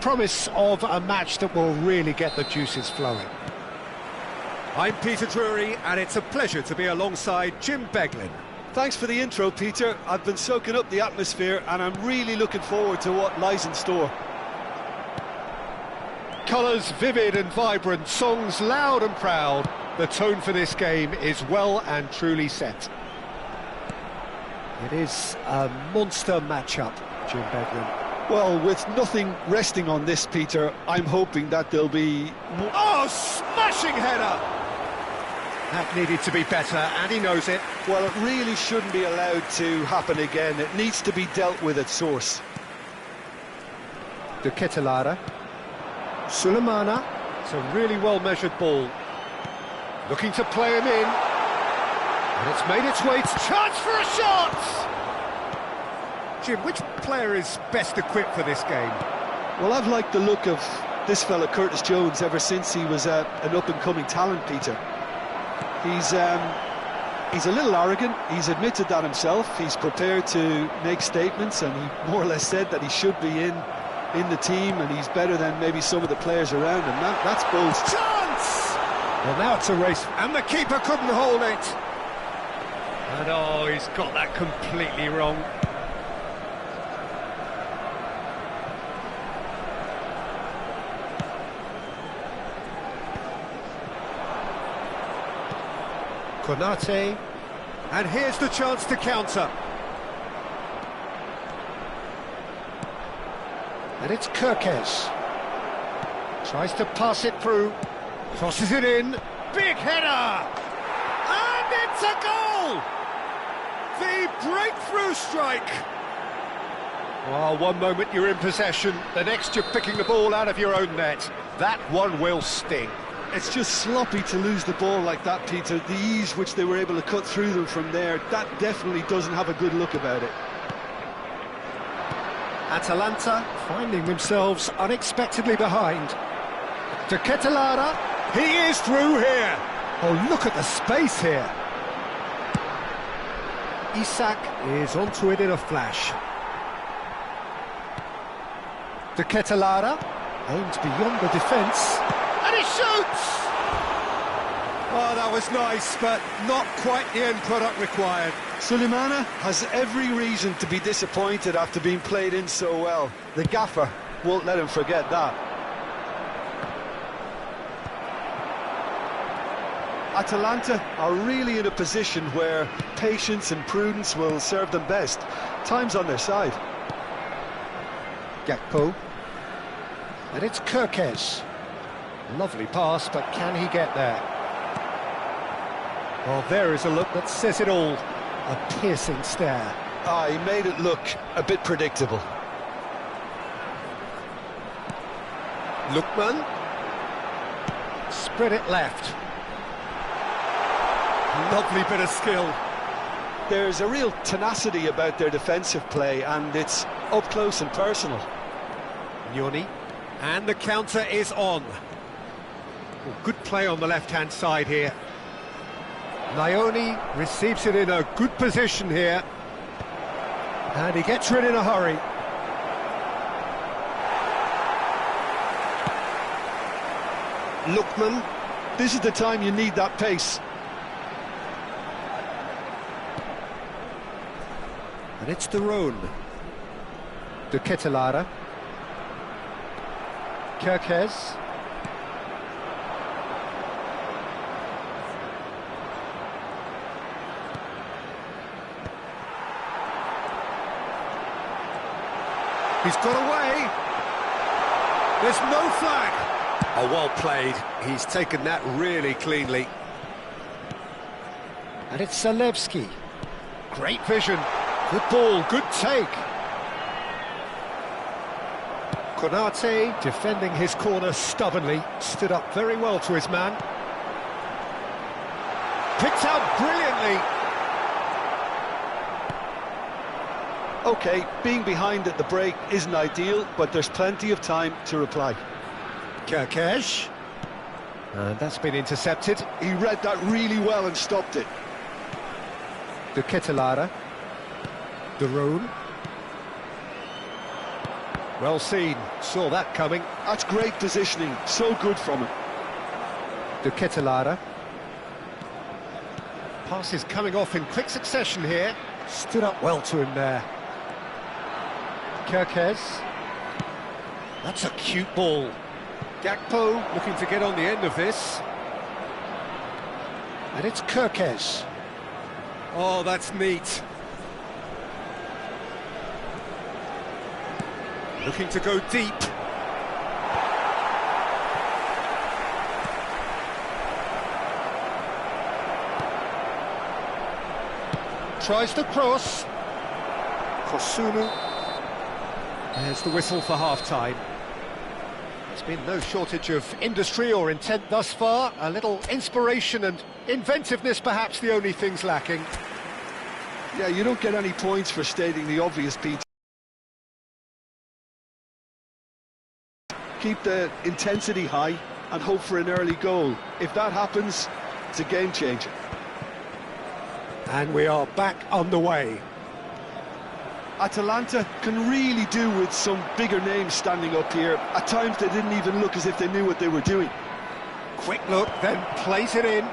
promise of a match that will really get the juices flowing. I'm Peter Drury, and it's a pleasure to be alongside Jim Beglin. Thanks for the intro, Peter. I've been soaking up the atmosphere, and I'm really looking forward to what lies in store. Colours vivid and vibrant, songs loud and proud. The tone for this game is well and truly set. It is a monster matchup, Jim Beglin. Well, with nothing resting on this, Peter, I'm hoping that there'll be... Oh, smashing header! That needed to be better, and he knows it. Well, it really shouldn't be allowed to happen again. It needs to be dealt with at source. De Ketelaere. Sulemana. It's a really well-measured ball. Looking to play him in. And it's made its way to... Chance for a shot! Jim, which player is best equipped for this game? Well, I've liked the look of this fella, Curtis Jones, ever since he was an up-and-coming talent, Peter. He's a little arrogant. He's admitted that himself. He's prepared to make statements, and he more or less said that he should be in the team, and he's better than maybe some of the players around him. That's bold. Chance! Well, now it's a race, and the keeper couldn't hold it. And oh, he's got that completely wrong. Konate. And here's the chance to counter. And it's Kerkez. Tries to pass it through. Crosses it in. Big header! And it's a goal! The breakthrough strike! Well, one moment you're in possession, the next you're picking the ball out of your own net. That one will sting. It's just sloppy to lose the ball like that, Peter. The ease which they were able to cut through them from there, that definitely doesn't have a good look about it. Atalanta finding themselves unexpectedly behind. De Ketelaere. He is through here. Oh, look at the space here. Isak is onto it in a flash. De Ketelaere aims beyond the defence. And he shoots! Oh, that was nice, but not quite the end product required. Sulemana has every reason to be disappointed after being played in so well. The gaffer won't let him forget that. Atalanta are really in a position where patience and prudence will serve them best. Time's on their side. Gakpo. And it's Kerkez. Lovely pass, but can he get there? Well, there is a look that says it all. A piercing stare. Ah, he made it look a bit predictable. Lookman. Spread it left. Lovely bit of skill. There's a real tenacity about their defensive play, and it's up close and personal. Nyoni. And the counter is on. Well, good play on the left-hand side here. Nyoni receives it in a good position here. And he gets rid in a hurry. Lookman, this is the time you need that pace. And it's the Rhone. De Ketelaere. Kerkez. He's got away. There's no flag. Oh, well played. He's taken that really cleanly. And it's Zalewski. Great vision. Good ball, good take. Konate defending his corner stubbornly. Stood up very well to his man. Picked out brilliantly. OK, being behind at the break isn't ideal, but there's plenty of time to reply. Kerkez. And that's been intercepted. He read that really well and stopped it. De Ketelaere. De Rhone. Well seen, saw that coming. That's great positioning, so good from him. De Ketelaere. Passes coming off in quick succession here. Stood up well to him there. Kerkez. That's a cute ball. Gakpo looking to get on the end of this. And it's Kerkez. Oh, that's neat. Looking to go deep. Tries to cross. Kosunu. There's the whistle for half-time. There's been no shortage of industry or intent thus far. A little inspiration and inventiveness, perhaps the only things lacking. Yeah, you don't get any points for stating the obvious, Pete. Keep the intensity high and hope for an early goal. If that happens, it's a game changer. And we are back underway. Atalanta can really do with some bigger names standing up here. At times they didn't even look as if they knew what they were doing. Quick look, then plays it in.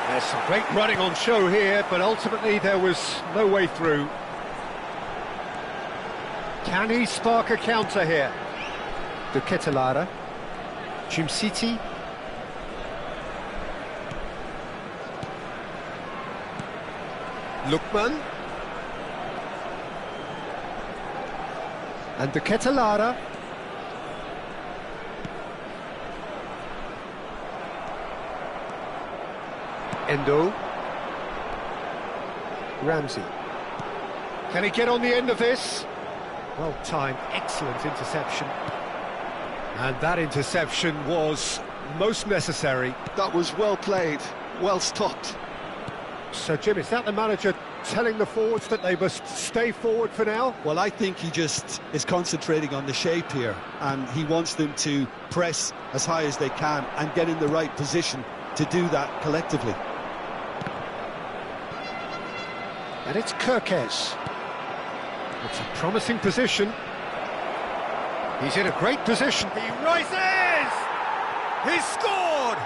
There's some great running on show here, but ultimately there was no way through. Can he spark a counter here? De Ketelaere. City. Lookman. And De Ketelaere. Endo. Ramsey. Can he get on the end of this? Well timed, excellent interception. And that interception was most necessary. That was well played, well stopped. So Jim, is that the manager telling the forwards that they must stay forward for now? Well, I think he just is concentrating on the shape here, and he wants them to press as high as they can and get in the right position to do that collectively. And it's Kerkez. It's a promising position. He's in a great position. He rises! He's scored!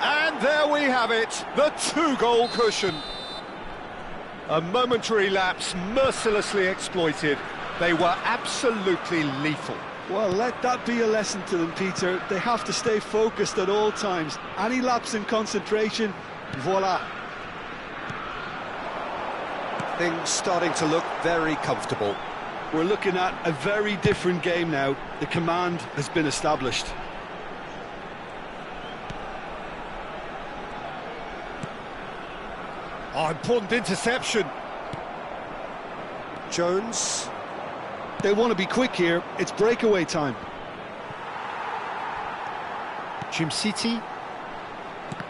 And there we have it, the two-goal cushion. A momentary lapse mercilessly exploited. They were absolutely lethal. Well, let that be a lesson to them, Peter. They have to stay focused at all times. Any lapse in concentration, voila. Things starting to look very comfortable. We're looking at a very different game now. The command has been established. Oh, important interception. Jones. They want to be quick here. It's breakaway time. City.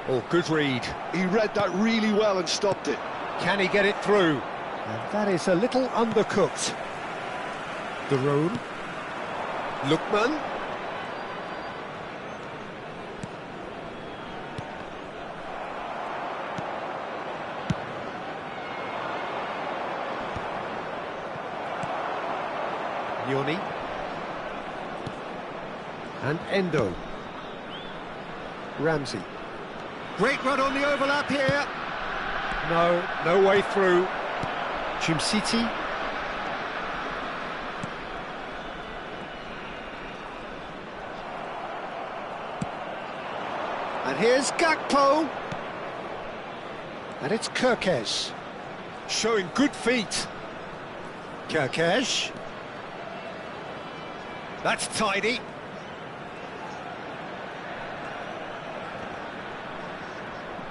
Oh, good read. He read that really well and stopped it. Can he get it through? And that is a little undercooked. The road. Lookman. Yoni. And Endo. Ramsey. Great run on the overlap here. No way through. City. And here's Gakpo. And it's Kerkez. Showing good feet. Kerkez. That's tidy.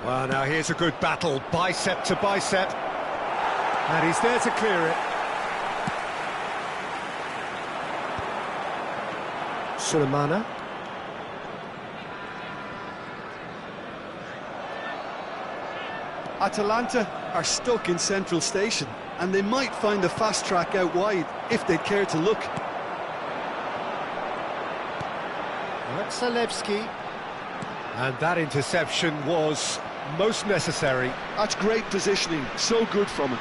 Well, now here's a good battle, bicep to bicep. And he's there to clear it. Sulemana. Atalanta are stuck in Central Station, and they might find a fast track out wide if they'd care to look. Zalewski. And that interception was most necessary. That's great positioning, so good from him.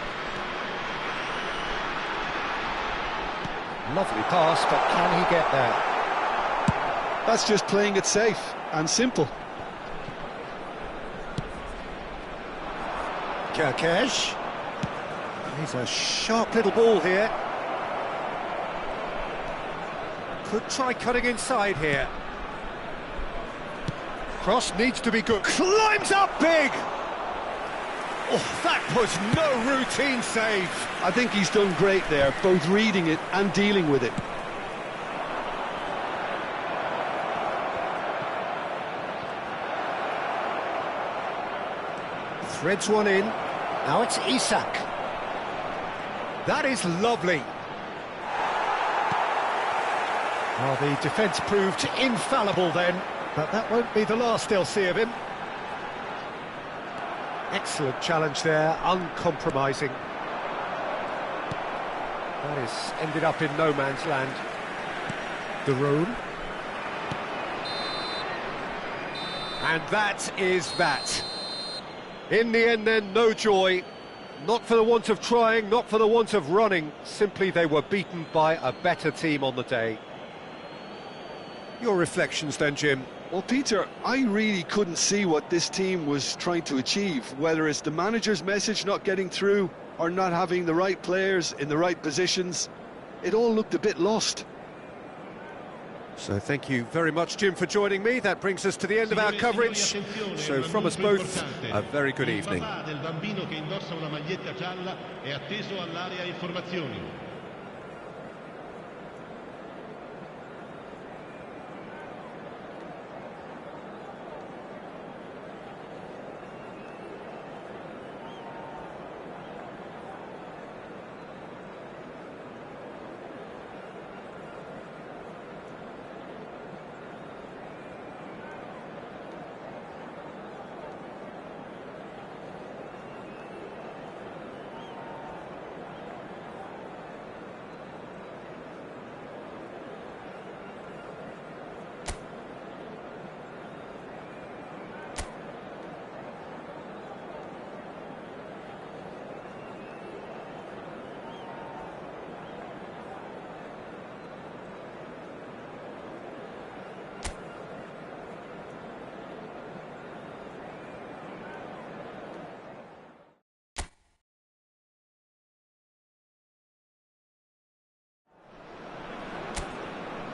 Lovely pass, but can he get there? That's just playing it safe and simple. Kerkesh. He's a sharp little ball here. Could try cutting inside here. Cross needs to be good. Climbs up big! Oh, that was no routine save. I think he's done great there, both reading it and dealing with it. Threads one in. Now it's Isak. That is lovely. Well, the defence proved infallible then, but that won't be the last they'll see of him. Excellent challenge there, uncompromising. That is ended up in no man's land. De Roon. And that is that. In the end then, no joy. Not for the want of trying, not for the want of running. Simply they were beaten by a better team on the day. Your reflections then, Jim? Well, Peter, I really couldn't see what this team was trying to achieve, whether it's the manager's message not getting through or not having the right players in the right positions. It all looked a bit lost. So thank you very much, Jim, for joining me. That brings us to the end of our coverage. So from us both, a very good evening.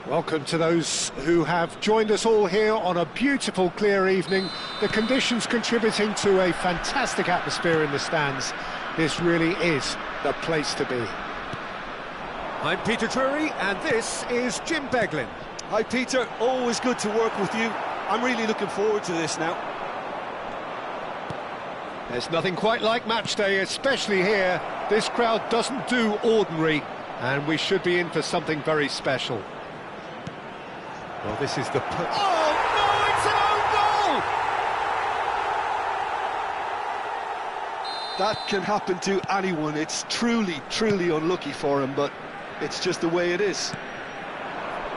Welcome to those who have joined us all here on a beautiful, clear evening. The conditions contributing to a fantastic atmosphere in the stands. This really is the place to be. I'm Peter Drury, and this is Jim Beglin. Hi, Peter. Always good to work with you. I'm really looking forward to this now. There's nothing quite like match day, especially here. This crowd doesn't do ordinary, and we should be in for something very special. Well, this is the... Oh, no, it's an own goal! That can happen to anyone. It's truly, truly unlucky for him, but it's just the way it is.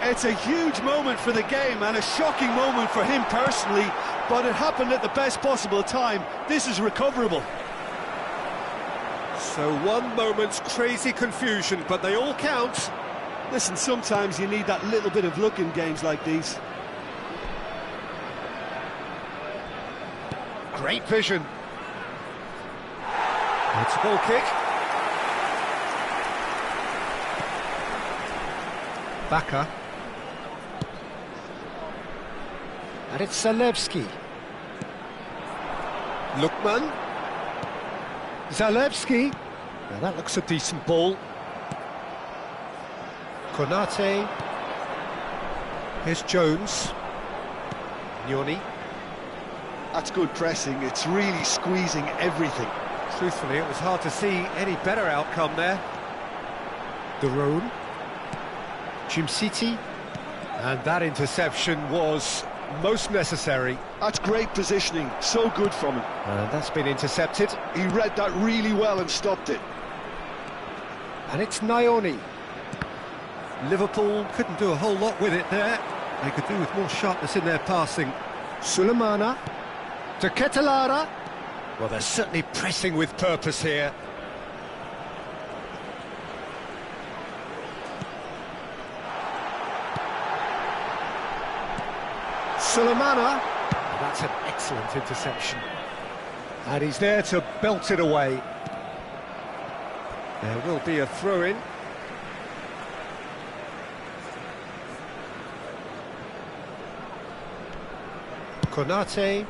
It's a huge moment for the game and a shocking moment for him personally, but it happened at the best possible time. This is recoverable. So one moment's crazy confusion, but they all count. Listen, sometimes you need that little bit of luck in games like these. Great vision. It's a goal kick. Baka. And it's Zalewski. Lukman. Zalewski. Now that looks a decent ball. Konate. Here's Jones. Nyoni. That's good pressing. It's really squeezing everything. Truthfully, it was hard to see any better outcome there. De Roon. City. And that interception was most necessary. That's great positioning. So good from him. And that's been intercepted. He read that really well and stopped it. And it's Nyoni. Liverpool couldn't do a whole lot with it there. They could do with more sharpness in their passing. Sulemana to Ketelara. Well, they're certainly pressing with purpose here. Sulemana. That's an excellent interception. And he's there to belt it away. There will be a throw-in. Konate.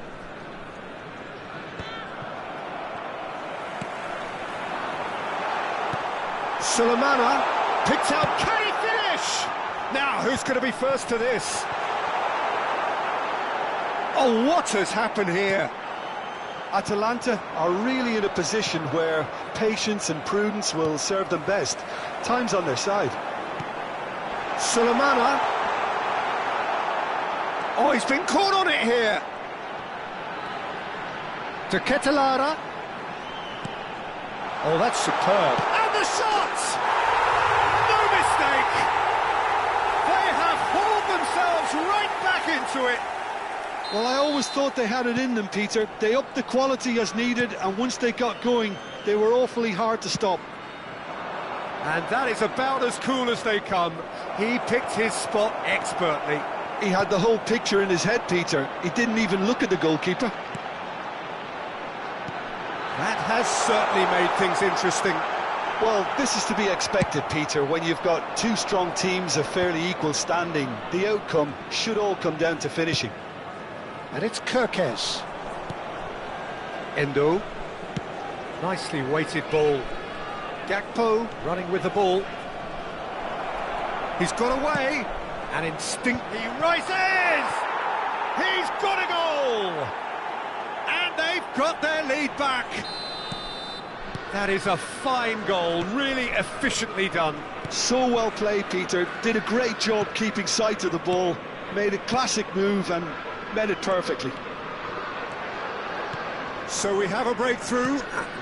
Sulemana picked out. Can he finish? Now, who's going to be first to this? Oh, what has happened here? Atalanta are really in a position where patience and prudence will serve them best. Time's on their side. Sulemana. Oh, he's been caught on it here. To Ketelara. Oh, that's superb. And the shot! No mistake! They have hauled themselves right back into it. Well, I always thought they had it in them, Peter. They upped the quality as needed, and once they got going, they were awfully hard to stop. And that is about as cool as they come. He picked his spot expertly. He had the whole picture in his head, Peter. He didn't even look at the goalkeeper. That has certainly made things interesting. Well, this is to be expected, Peter. When you've got two strong teams of fairly equal standing, the outcome should all come down to finishing. And it's Kirkes. Endo. Nicely weighted ball. Gakpo running with the ball. He's got away. And instinctively rises! He's got a goal! And they've got their lead back. That is a fine goal, really efficiently done. So well played, Peter. Did a great job keeping sight of the ball. Made a classic move and met it perfectly. So we have a breakthrough.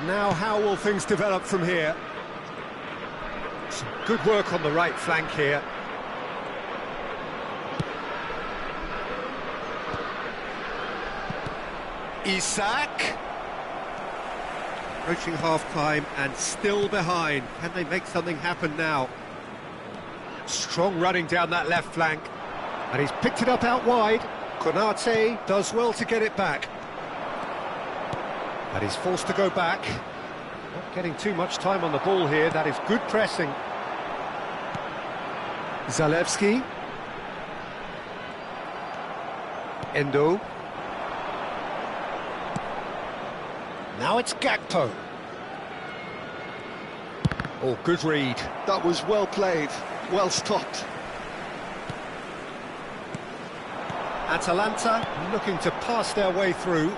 Now how will things develop from here? Some good work on the right flank here. Isak. Approaching half-time and still behind. Can they make something happen now? Strong running down that left flank. And he's picked it up out wide. Konate does well to get it back. But he's forced to go back. Not getting too much time on the ball here. That is good pressing. Zalewski. Endo. Now it's Gakpo. Oh, good read. That was well played, well stopped. Atalanta looking to pass their way through.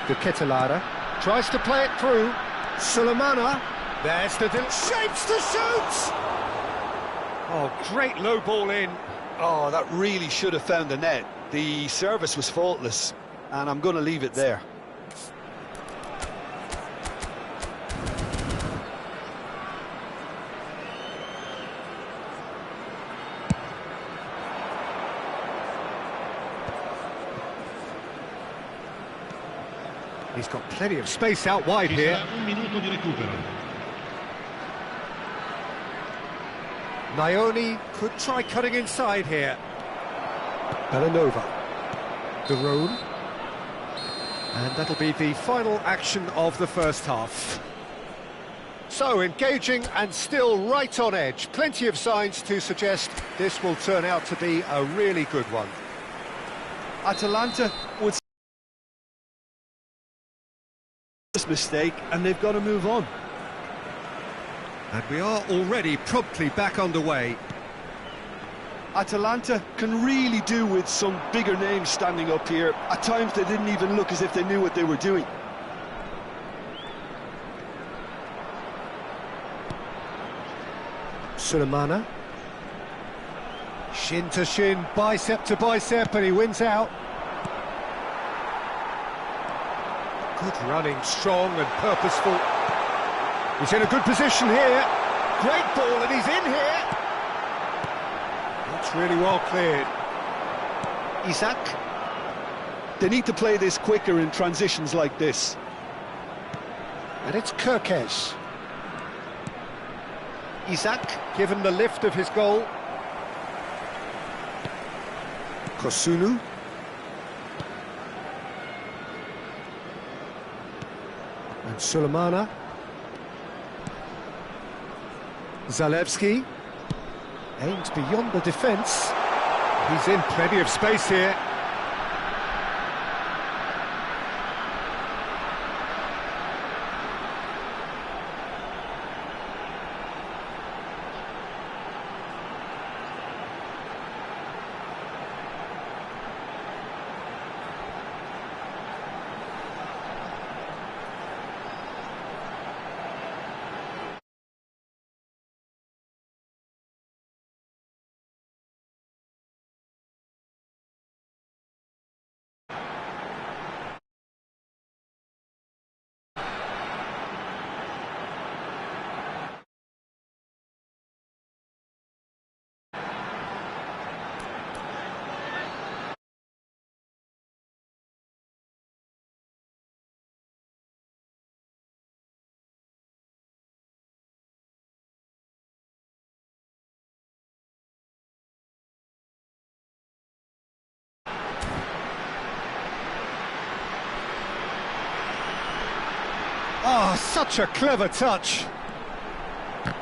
De Ketelara tries to play it through. Sulemana. There's the shapes to shoot. Oh, great low ball in. Oh, that really should have found the net. The service was faultless, and I'm going to leave it there. He's got plenty of space out wide here. Naioni could try cutting inside here. Belanova. Derone. And that'll be the final action of the first half. So, engaging and still right on edge. Plenty of signs to suggest this will turn out to be a really good one. Atalanta would this mistake, and they've got to move on. And we are already promptly back underway. Atalanta can really do with some bigger names standing up here. At times they didn't even look as if they knew what they were doing. Sulemana. Shin to shin, bicep to bicep, and he wins out. Good running, strong and purposeful. He's in a good position here. Great ball, and he's in here. That's really well cleared. Isak. They need to play this quicker in transitions like this. And it's Kirkes. Isak, given the lift of his goal. Kosunu. And Sulemana. Zalewski. Aims beyond the defence. He's in plenty of space here. Oh, such a clever touch.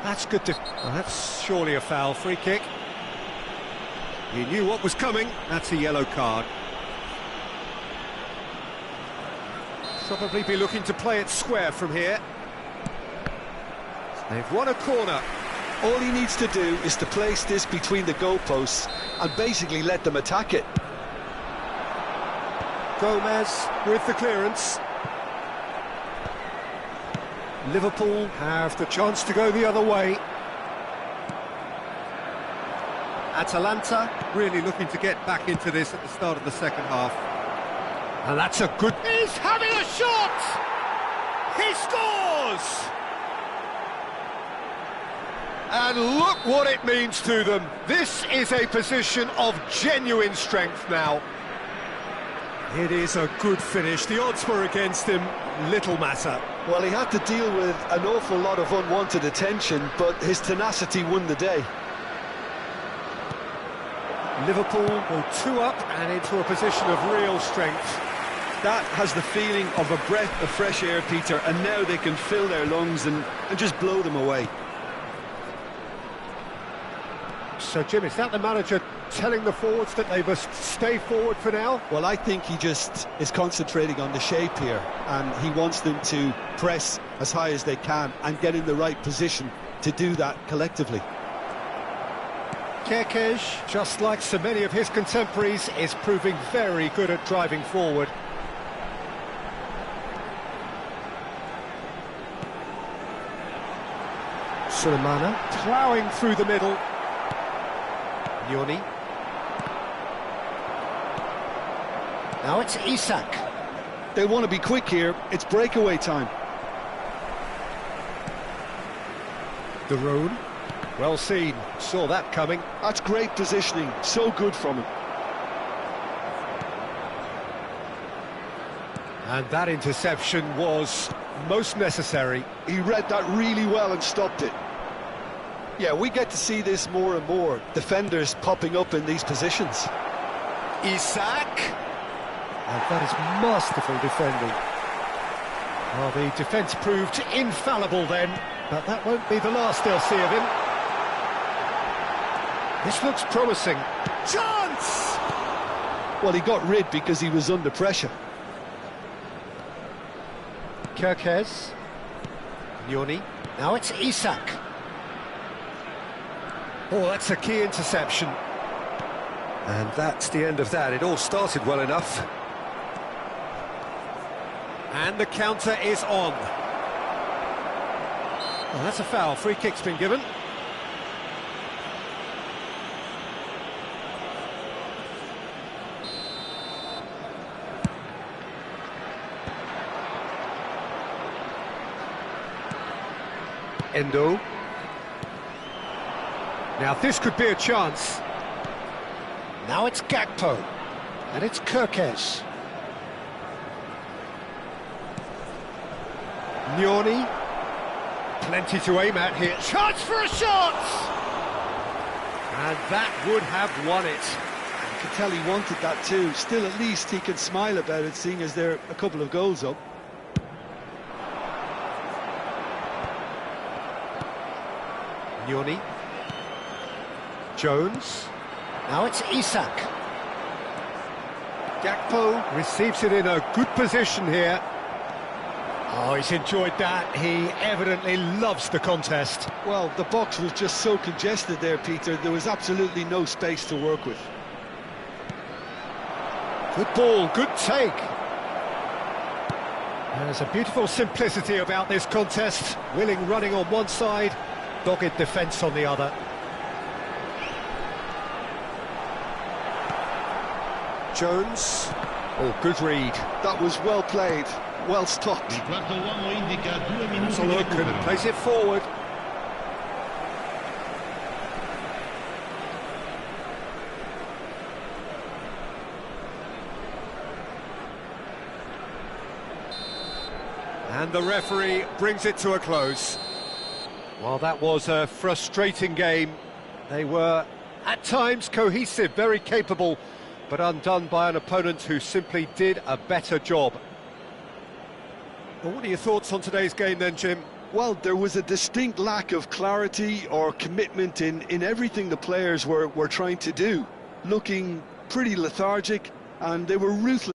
That's good to... Well, that's surely a foul. Free kick. He knew what was coming. That's a yellow card. Probably be looking to play it square from here. They've won a corner. All he needs to do is to place this between the goalposts and basically let them attack it. Gomez with the clearance. Liverpool have the chance to go the other way. Atalanta really looking to get back into this at the start of the second half. And that's a good... He's having a shot! He scores! And look what it means to them. This is a position of genuine strength now. It is a good finish. The odds were against him. Little matter. Well, he had to deal with an awful lot of unwanted attention, but his tenacity won the day. Liverpool go 2 up and into a position of real strength. That has the feeling of a breath of fresh air, Peter, and now they can fill their lungs and just blow them away. So, Jim, is that the manager telling the forwards that they must stay forward for now? Well, I think he just is concentrating on the shape here, and he wants them to press as high as they can and get in the right position to do that collectively. Kirkes, just like so many of his contemporaries, is proving very good at driving forward. Sulemana ploughing through the middle. Yoni. Now it's Isak. They want to be quick here. It's breakaway time. Darun. Well seen. Saw that coming. That's great positioning. So good from him. And that interception was most necessary. He read that really well and stopped it. Yeah, we get to see this more and more. Defenders popping up in these positions. Isak. And that is masterful defending. Well, the defence proved infallible then, but that won't be the last they'll see of him. This looks promising. Chance! Well, he got rid because he was under pressure. Kirkes. Yoni. Now it's Isak. Oh, that's a key interception. And that's the end of that. It all started well enough. And the counter is on. Well, that's a foul. Free kick's been given. Endo. Now this could be a chance. Now it's Gakpo. And it's Kirkes. Nyoni. Plenty to aim at here. Chance for a shot! And that would have won it. You can tell he wanted that too. Still, at least he can smile about it, seeing as they're a couple of goals up. Nyoni. Jones. Now it's Isak. Gakpo receives it in a good position here. Oh, he's enjoyed that. He evidently loves the contest. Well, the box was just so congested there, Peter. There was absolutely no space to work with. Good ball, good take. There's a beautiful simplicity about this contest. Willing running on one side, dogged defence on the other. Jones. Oh, good read. That was well played, well stopped. Has a look and plays it forward. And the referee brings it to a close. Well, that was a frustrating game. They were, at times, cohesive, very capable, but undone by an opponent who simply did a better job. Well, what are your thoughts on today's game then, Jim? Well, there was a distinct lack of clarity or commitment in everything the players were trying to do. Looking pretty lethargic, and they were ruthless.